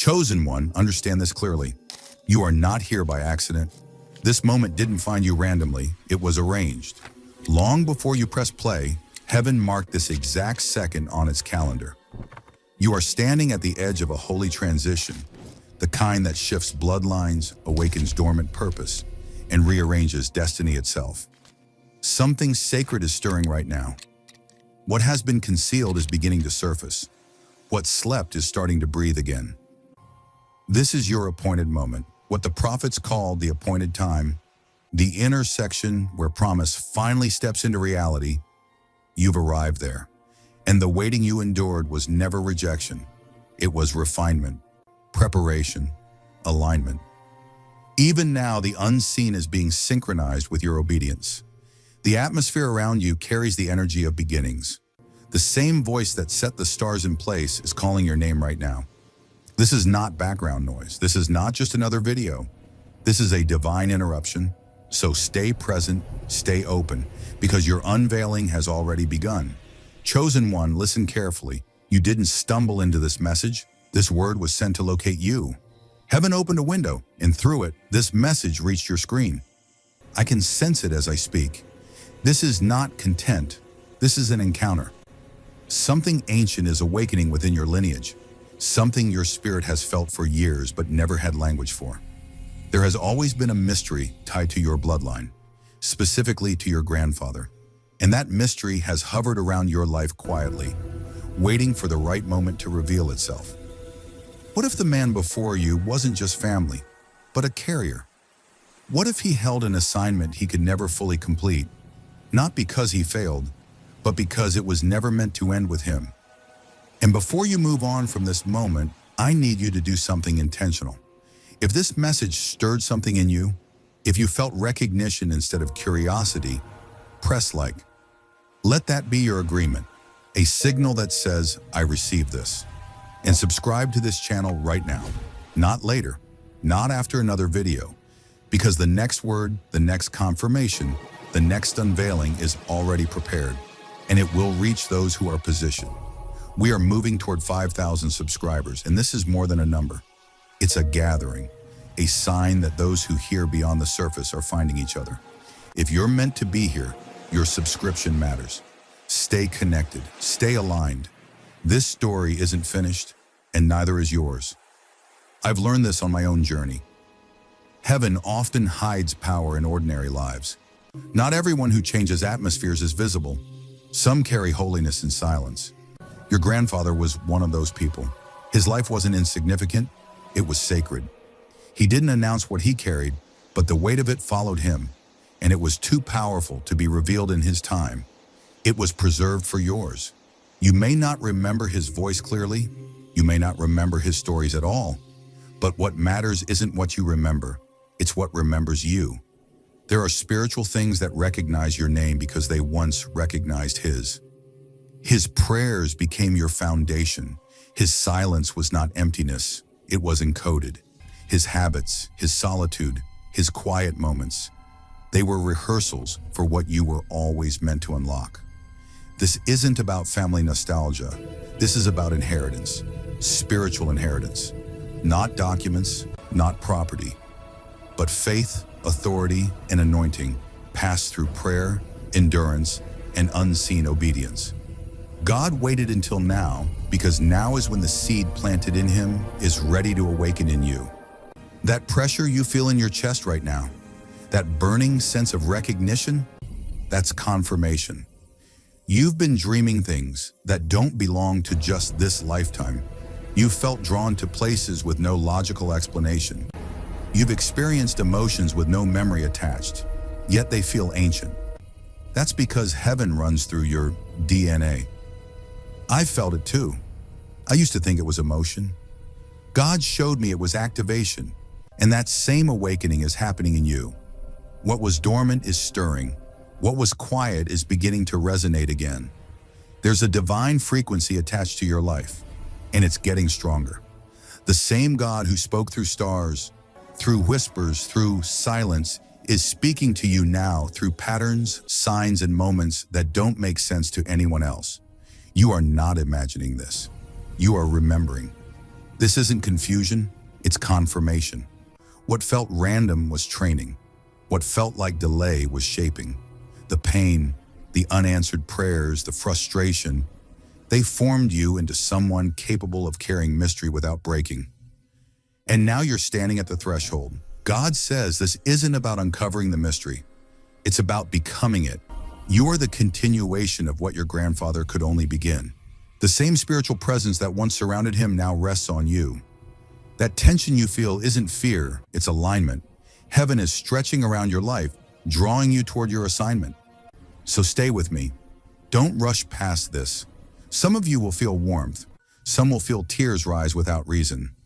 Chosen one, understand this clearly. You are not here by accident. This moment didn't find you randomly, it was arranged. Long before you press play, heaven marked this exact second on its calendar. You are standing at the edge of a holy transition, the kind that shifts bloodlines, awakens dormant purpose, and rearranges destiny itself. Something sacred is stirring right now. What has been concealed is beginning to surface. What slept is starting to breathe again. This is your appointed moment, what the prophets called the appointed time, the intersection where promise finally steps into reality. You've arrived there, and the waiting you endured was never rejection. It was refinement, preparation, alignment. Even now, the unseen is being synchronized with your obedience. The atmosphere around you carries the energy of beginnings. The same voice that set the stars in place is calling your name right now. This is not background noise. This is not just another video. This is a divine interruption. So stay present, stay open, because your unveiling has already begun. Chosen one, listen carefully. You didn't stumble into this message. This word was sent to locate you. Heaven opened a window, and through it, this message reached your screen. I can sense it as I speak. This is not content. This is an encounter. Something ancient is awakening within your lineage. Something your spirit has felt for years but never had language for. There has always been a mystery tied to your bloodline, specifically to your grandfather. And that mystery has hovered around your life quietly, waiting for the right moment to reveal itself. What if the man before you wasn't just family, but a carrier? What if he held an assignment he could never fully complete, not because he failed, but because it was never meant to end with him? And before you move on from this moment, I need you to do something intentional. If this message stirred something in you, if you felt recognition instead of curiosity, press like. Let that be your agreement, a signal that says, I received this. And subscribe to this channel right now, not later, not after another video, because the next word, the next confirmation, the next unveiling is already prepared, and it will reach those who are positioned. We are moving toward 5,000 subscribers, and this is more than a number. It's a gathering, a sign that those who hear beyond the surface are finding each other. If you're meant to be here, your subscription matters. Stay connected, stay aligned. This story isn't finished, and neither is yours. I've learned this on my own journey. Heaven often hides power in ordinary lives. Not everyone who changes atmospheres is visible. Some carry holiness in silence. Your grandfather was one of those people. His life wasn't insignificant, it was sacred. He didn't announce what he carried, but the weight of it followed him, and it was too powerful to be revealed in his time. It was preserved for yours. You may not remember his voice clearly, you may not remember his stories at all, but what matters isn't what you remember, it's what remembers you. There are spiritual things that recognize your name because they once recognized his. His prayers became your foundation. His silence was not emptiness, it was encoded. His habits, his solitude, his quiet moments, they were rehearsals for what you were always meant to unlock. This isn't about family nostalgia. This is about inheritance, spiritual inheritance. Not documents, not property, but faith, authority, and anointing passed through prayer, endurance, and unseen obedience. God waited until now because now is when the seed planted in him is ready to awaken in you. That pressure you feel in your chest right now, that burning sense of recognition, that's confirmation. You've been dreaming things that don't belong to just this lifetime. You've felt drawn to places with no logical explanation. You've experienced emotions with no memory attached, yet they feel ancient. That's because heaven runs through your DNA. I felt it too. I used to think it was emotion. God showed me it was activation, and that same awakening is happening in you. What was dormant is stirring. What was quiet is beginning to resonate again. There's a divine frequency attached to your life, and it's getting stronger. The same God who spoke through stars, through whispers, through silence, is speaking to you now through patterns, signs, and moments that don't make sense to anyone else. You are not imagining this. You are remembering. This isn't confusion, it's confirmation. What felt random was training. What felt like delay was shaping. The pain, the unanswered prayers, the frustration, they formed you into someone capable of carrying mystery without breaking. And now you're standing at the threshold. God says this isn't about uncovering the mystery. It's about becoming it. You are the continuation of what your grandfather could only begin. The same spiritual presence that once surrounded him now rests on you. That tension you feel isn't fear, it's alignment. Heaven is stretching around your life, drawing you toward your assignment. So stay with me. Don't rush past this. Some of you will feel warmth. Some will feel tears rise without reason.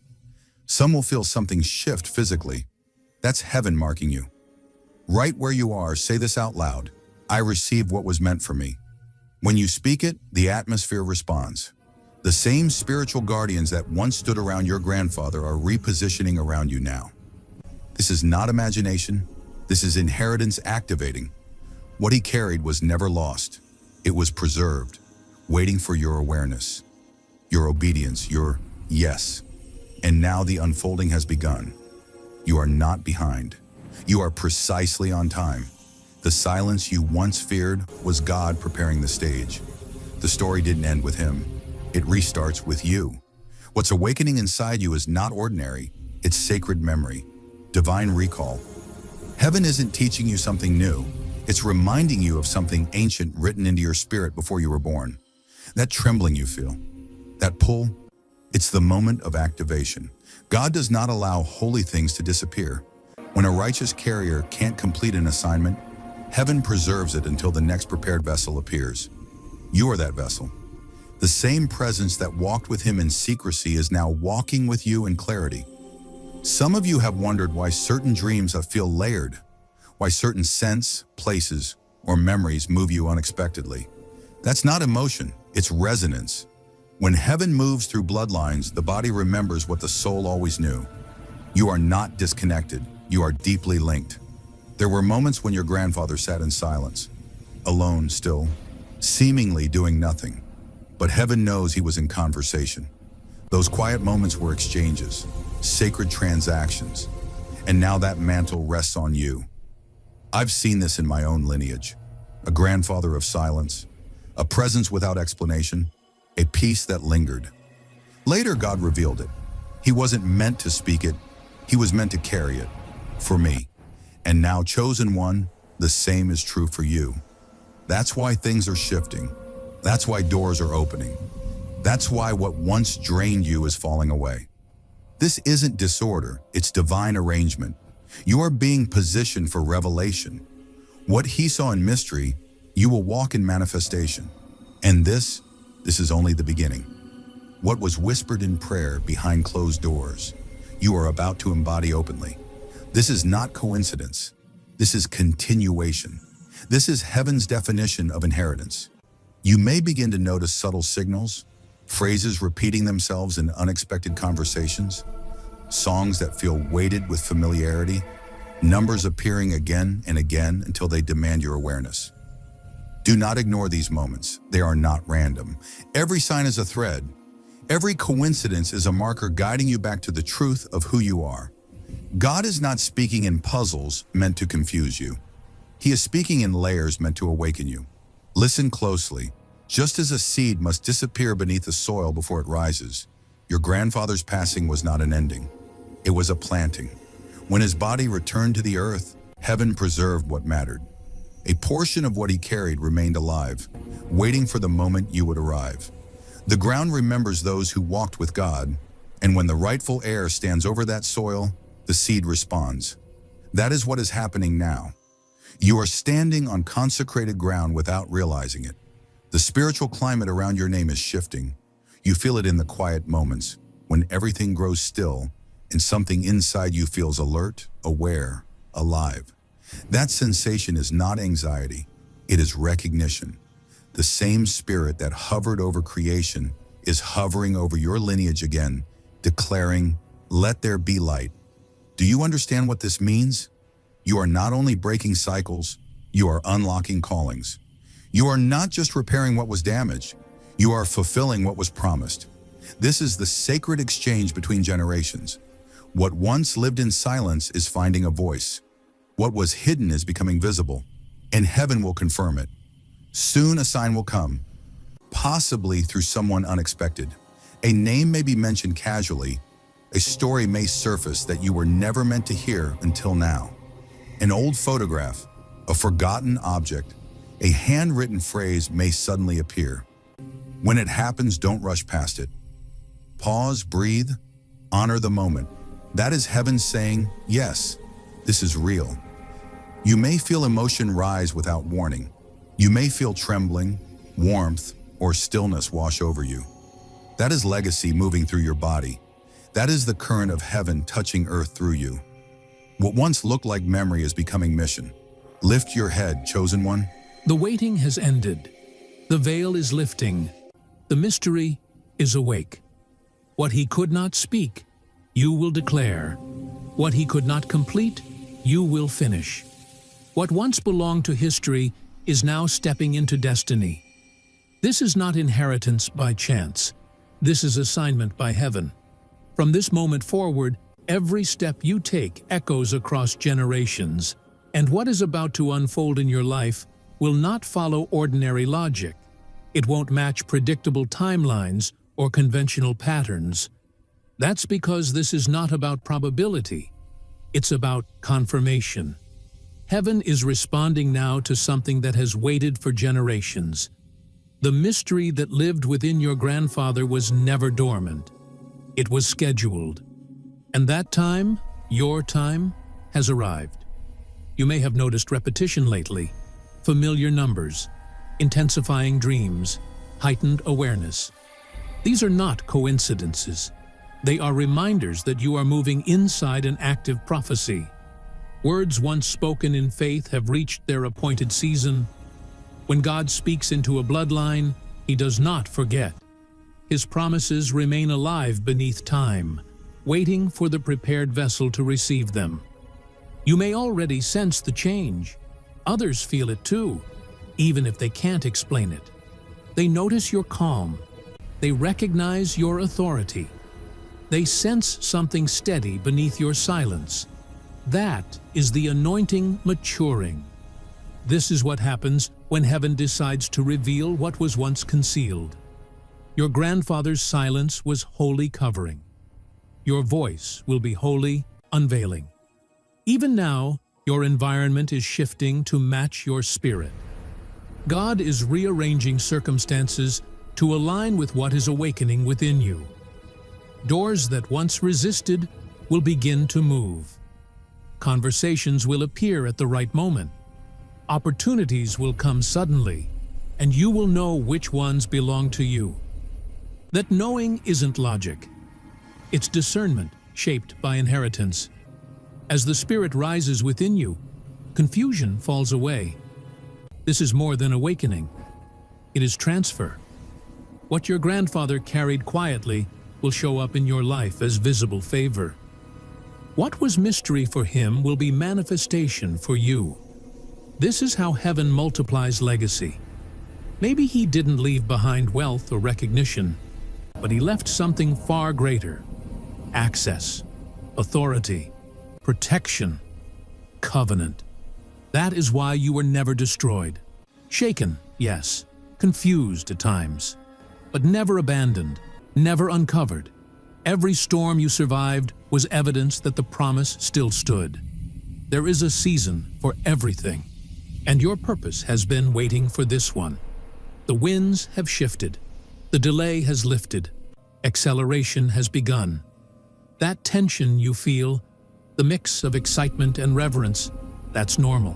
Some will feel something shift physically. That's heaven marking you. Right where you are, say this out loud. I received what was meant for me. When you speak it, the atmosphere responds. The same spiritual guardians that once stood around your grandfather are repositioning around you now. This is not imagination. This is inheritance activating. What he carried was never lost. It was preserved, waiting for your awareness, your obedience, your yes. And now the unfolding has begun. You are not behind. You are precisely on time. The silence you once feared was God preparing the stage. The story didn't end with him. It restarts with you. What's awakening inside you is not ordinary. It's sacred memory, divine recall. Heaven isn't teaching you something new. It's reminding you of something ancient written into your spirit before you were born. That trembling you feel, that pull, it's the moment of activation. God does not allow holy things to disappear. When a righteous carrier can't complete an assignment, heaven preserves it until the next prepared vessel appears. You are that vessel. The same presence that walked with him in secrecy is now walking with you in clarity. Some of you have wondered why certain dreams feel layered, why certain scents, places, or memories move you unexpectedly. That's not emotion, it's resonance. When heaven moves through bloodlines, the body remembers what the soul always knew. You are not disconnected, you are deeply linked. There were moments when your grandfather sat in silence, alone still, seemingly doing nothing. But heaven knows he was in conversation. Those quiet moments were exchanges, sacred transactions, and now that mantle rests on you. I've seen this in my own lineage. A grandfather of silence, a presence without explanation, a peace that lingered. Later, God revealed it. He wasn't meant to speak it, he was meant to carry it, for me. And now, chosen one, the same is true for you. That's why things are shifting. That's why doors are opening. That's why what once drained you is falling away. This isn't disorder, it's divine arrangement. You are being positioned for revelation. What he saw in mystery, you will walk in manifestation. And this is only the beginning. What was whispered in prayer behind closed doors, you are about to embody openly. This is not coincidence. This is continuation. This is heaven's definition of inheritance. You may begin to notice subtle signals, phrases repeating themselves in unexpected conversations, songs that feel weighted with familiarity, numbers appearing again and again until they demand your awareness. Do not ignore these moments. They are not random. Every sign is a thread. Every coincidence is a marker guiding you back to the truth of who you are. God is not speaking in puzzles meant to confuse you. He is speaking in layers meant to awaken you. Listen closely. Just as a seed must disappear beneath the soil before it rises, your grandfather's passing was not an ending. It was a planting. When his body returned to the earth, heaven preserved what mattered. A portion of what he carried remained alive, waiting for the moment you would arrive. The ground remembers those who walked with God, and when the rightful heir stands over that soil, the seed responds. That is what is happening now. You are standing on consecrated ground without realizing it. The spiritual climate around your name is shifting. You feel it in the quiet moments, when everything grows still and something inside you feels alert, aware, alive. That sensation is not anxiety, it is recognition. The same spirit that hovered over creation is hovering over your lineage again, declaring, "Let there be light." Do you understand what this means? You are not only breaking cycles, you are unlocking callings. You are not just repairing what was damaged, you are fulfilling what was promised. This is the sacred exchange between generations. What once lived in silence is finding a voice. What was hidden is becoming visible, and heaven will confirm it. Soon a sign will come, possibly through someone unexpected. A name may be mentioned casually. A story may surface that you were never meant to hear until now. An old photograph, a forgotten object, a handwritten phrase may suddenly appear. When it happens, don't rush past it. Pause, breathe, honor the moment. That is heaven saying, yes, this is real. You may feel emotion rise without warning. You may feel trembling, warmth, or stillness wash over you. That is legacy moving through your body. That is the current of heaven touching earth through you. What once looked like memory is becoming mission. Lift your head, chosen one. The waiting has ended. The veil is lifting. The mystery is awake. What he could not speak, you will declare. What he could not complete, you will finish. What once belonged to history is now stepping into destiny. This is not inheritance by chance. This is assignment by heaven. From this moment forward, every step you take echoes across generations, and what is about to unfold in your life will not follow ordinary logic. It won't match predictable timelines or conventional patterns. That's because this is not about probability. It's about confirmation. Heaven is responding now to something that has waited for generations. The mystery that lived within your grandfather was never dormant. It was scheduled. And that time, your time, has arrived. You may have noticed repetition lately, familiar numbers, intensifying dreams, heightened awareness. These are not coincidences. They are reminders that you are moving inside an active prophecy. Words once spoken in faith have reached their appointed season. When God speaks into a bloodline, He does not forget. His promises remain alive beneath time, waiting for the prepared vessel to receive them. You may already sense the change. Others feel it too, even if they can't explain it. They notice your calm. They recognize your authority. They sense something steady beneath your silence. That is the anointing maturing. This is what happens when heaven decides to reveal what was once concealed. Your grandfather's silence was holy covering. Your voice will be holy unveiling. Even now, your environment is shifting to match your spirit. God is rearranging circumstances to align with what is awakening within you. Doors that once resisted will begin to move. Conversations will appear at the right moment. Opportunities will come suddenly, and you will know which ones belong to you. That knowing isn't logic. It's discernment shaped by inheritance. As the Spirit rises within you, confusion falls away. This is more than awakening. It is transfer. What your grandfather carried quietly will show up in your life as visible favor. What was mystery for him will be manifestation for you. This is how heaven multiplies legacy. Maybe he didn't leave behind wealth or recognition, but he left something far greater: access, authority, protection, covenant. That is why you were never destroyed. Shaken, yes, confused at times, but never abandoned, never uncovered. Every storm you survived was evidence that the promise still stood. There is a season for everything, and your purpose has been waiting for this one. The winds have shifted. The delay has lifted. Acceleration has begun. That tension you feel, the mix of excitement and reverence, that's normal.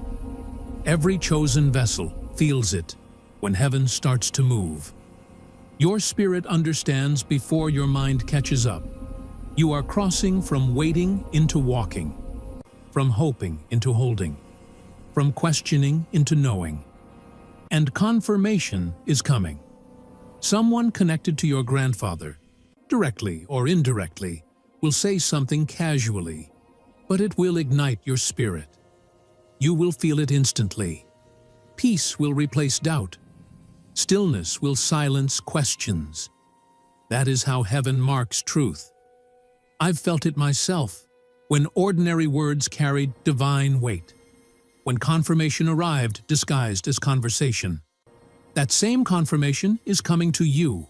Every chosen vessel feels it when heaven starts to move. Your spirit understands before your mind catches up. You are crossing from waiting into walking, from hoping into holding, from questioning into knowing. And confirmation is coming. Someone connected to your grandfather, directly or indirectly, will say something casually, but it will ignite your spirit. You will feel it instantly. Peace will replace doubt. Stillness will silence questions. That is how heaven marks truth. I've felt it myself, when ordinary words carried divine weight, when confirmation arrived disguised as conversation. That same confirmation is coming to you.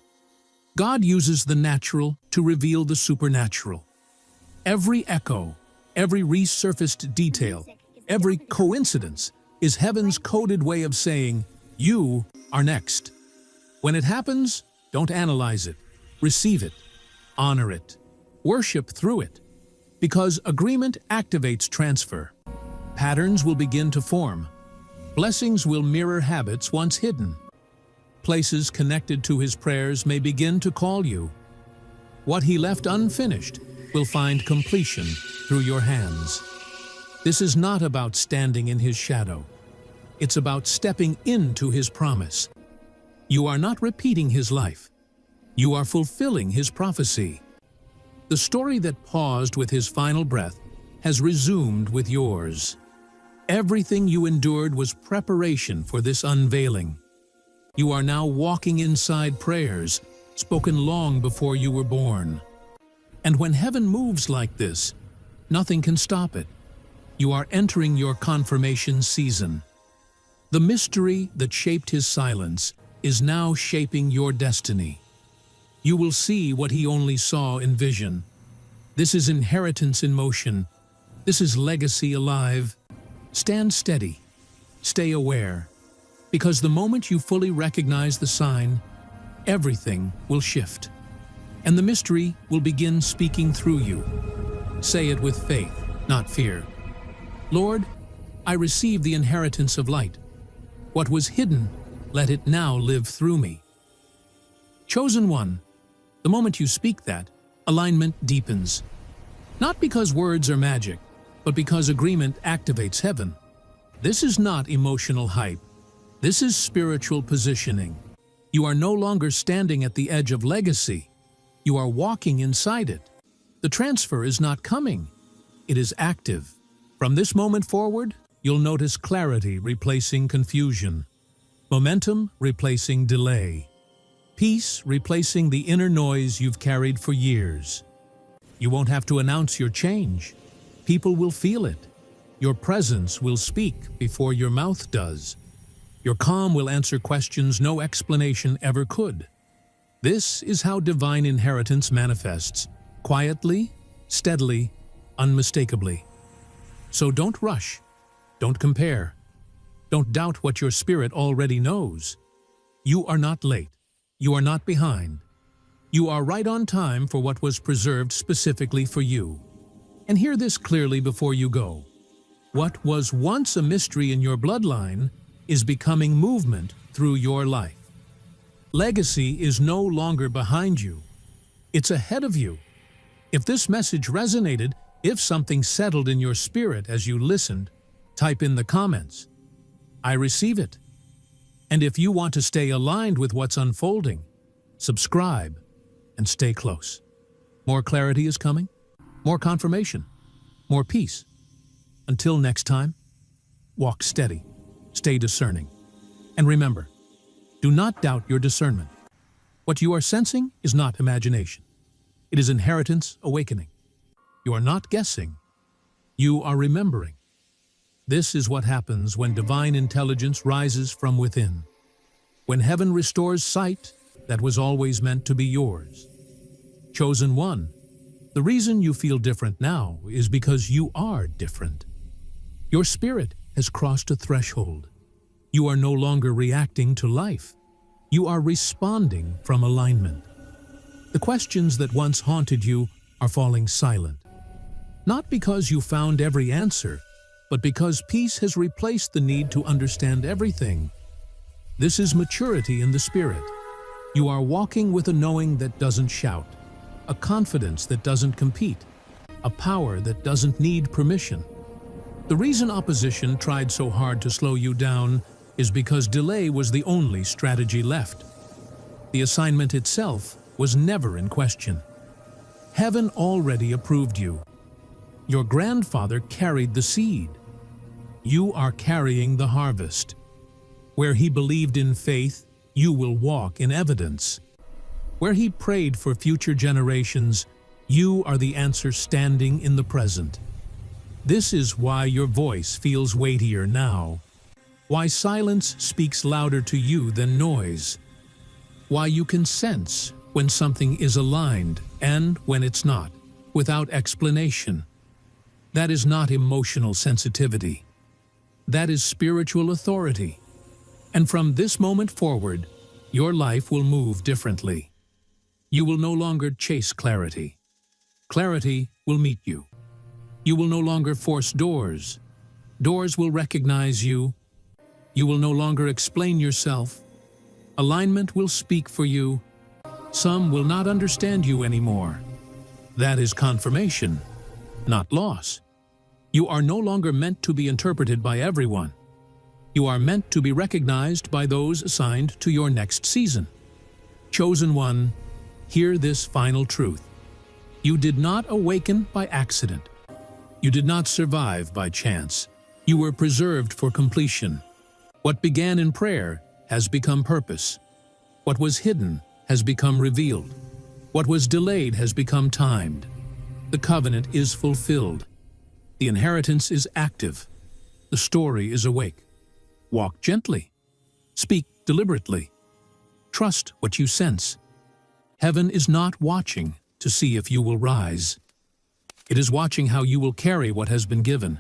God uses the natural to reveal the supernatural. Every echo, every resurfaced detail, every coincidence is heaven's coded way of saying, you are next. When it happens, don't analyze it. Receive it. Honor it. Worship through it. Because agreement activates transfer. Patterns will begin to form. Blessings will mirror habits once hidden. Places connected to his prayers may begin to call you. What he left unfinished will find completion through your hands. This is not about standing in his shadow. It's about stepping into his promise. You are not repeating his life. You are fulfilling his prophecy. The story that paused with his final breath has resumed with yours. Everything you endured was preparation for this unveiling. You are now walking inside prayers spoken long before you were born. And when heaven moves like this, nothing can stop it. You are entering your confirmation season. The mystery that shaped his silence is now shaping your destiny. You will see what he only saw in vision. This is inheritance in motion. This is legacy alive. Stand steady. Stay aware. Because the moment you fully recognize the sign, everything will shift. And the mystery will begin speaking through you. Say it with faith, not fear. Lord, I receive the inheritance of light. What was hidden, let it now live through me. Chosen one, the moment you speak that, alignment deepens. Not because words are magic, but because agreement activates heaven. This is not emotional hype. This is spiritual positioning. You are no longer standing at the edge of legacy. You are walking inside it. The transfer is not coming. It is active. From this moment forward, you'll notice clarity replacing confusion, momentum replacing delay, peace replacing the inner noise you've carried for years. You won't have to announce your change. People will feel it. Your presence will speak before your mouth does. Your calm will answer questions no explanation ever could. This is how divine inheritance manifests, quietly, steadily, unmistakably. So don't rush, don't compare, don't doubt what your spirit already knows. You are not late, you are not behind. You are right on time for what was preserved specifically for you. And hear this clearly before you go. What was once a mystery in your bloodline is becoming movement through your life. Legacy is no longer behind you. It's ahead of you. If this message resonated, if something settled in your spirit as you listened, type in the comments, I receive it. And if you want to stay aligned with what's unfolding, subscribe and stay close. More clarity is coming, more confirmation, more peace. Until next time, walk steady, stay discerning. And remember, do not doubt your discernment. What you are sensing is not imagination. It is inheritance awakening. You are not guessing. You are remembering. This is what happens when divine intelligence rises from within. When heaven restores sight that was always meant to be yours. Chosen one, the reason you feel different now is because you are different. Your spirit has crossed a threshold. You are no longer reacting to life. You are responding from alignment. The questions that once haunted you are falling silent. Not because you found every answer, but because peace has replaced the need to understand everything. This is maturity in the spirit. You are walking with a knowing that doesn't shout, a confidence that doesn't compete, a power that doesn't need permission. The reason opposition tried so hard to slow you down is because delay was the only strategy left. The assignment itself was never in question. Heaven already approved you. Your grandfather carried the seed. You are carrying the harvest. Where he believed in faith, you will walk in evidence. Where he prayed for future generations, you are the answer standing in the present. This is why your voice feels weightier now, why silence speaks louder to you than noise, why you can sense when something is aligned and when it's not, without explanation. That is not emotional sensitivity. That is spiritual authority. And from this moment forward, your life will move differently. You will no longer chase clarity. Clarity will meet you. You will no longer force doors. Doors will recognize you. You will no longer explain yourself. Alignment will speak for you. Some will not understand you anymore. That is confirmation, not loss. You are no longer meant to be interpreted by everyone. You are meant to be recognized by those assigned to your next season. Chosen one, hear this final truth. You did not awaken by accident. You did not survive by chance. You were preserved for completion. What began in prayer has become purpose. What was hidden has become revealed. What was delayed has become timed. The covenant is fulfilled. The inheritance is active. The story is awake. Walk gently. Speak deliberately. Trust what you sense. Heaven is not watching to see if you will rise. It is watching how you will carry what has been given,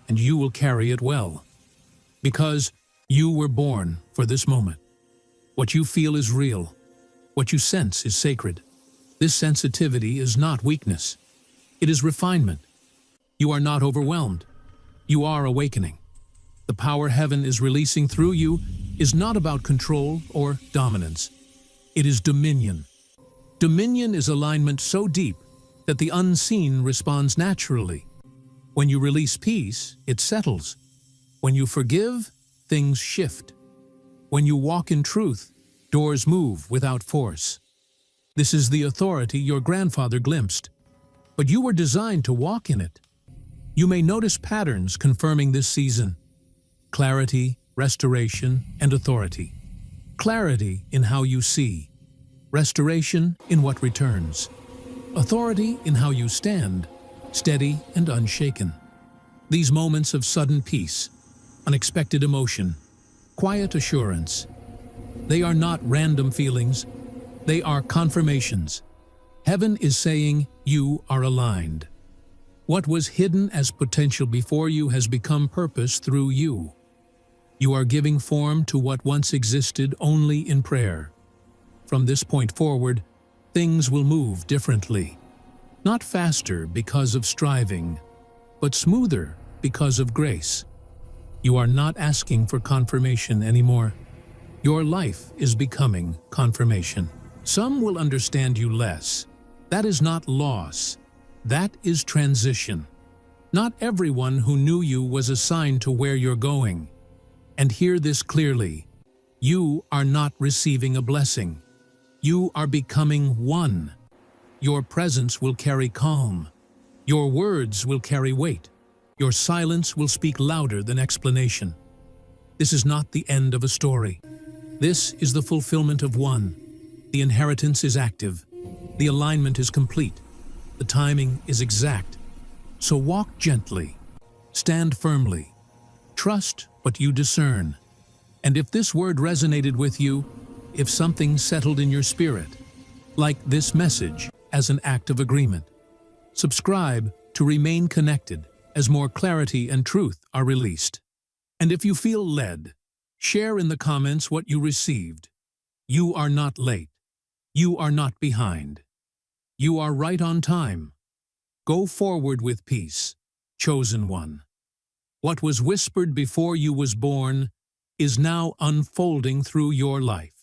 and you will carry it well. Because you were born for this moment. What you feel is real. What you sense is sacred. This sensitivity is not weakness. It is refinement. You are not overwhelmed. You are awakening. The power heaven is releasing through you is not about control or dominance. It is dominion. Dominion is alignment so deep that the unseen responds naturally. When you release peace, it settles. When you forgive, things shift. When you walk in truth, doors move without force. This is the authority your grandfather glimpsed, but you were designed to walk in it. You may notice patterns confirming this season: clarity, restoration, and authority. Clarity in how you see, restoration in what returns, authority in how you stand, steady and unshaken. These moments of sudden peace, unexpected emotion, quiet assurance, they are not random feelings, they are confirmations. Heaven is saying you are aligned. What was hidden as potential before you has become purpose through you. You are giving form to what once existed only in prayer. From this point forward, things will move differently. Not faster because of striving, but smoother because of grace. You are not asking for confirmation anymore. Your life is becoming confirmation. Some will understand you less. That is not loss. That is transition. Not everyone who knew you was assigned to where you're going. And hear this clearly. You are not receiving a blessing. You are becoming one. Your presence will carry calm. Your words will carry weight. Your silence will speak louder than explanation. This is not the end of a story. This is the fulfillment of one. The inheritance is active. The alignment is complete. The timing is exact. So walk gently. Stand firmly. Trust what you discern. And if this word resonated with you, if something settled in your spirit, like this message as an act of agreement, subscribe to remain connected as more clarity and truth are released. And if you feel led, share in the comments what you received. You are not late. You are not behind. You are right on time. Go forward with peace, chosen one. What was whispered before you was born is now unfolding through your life.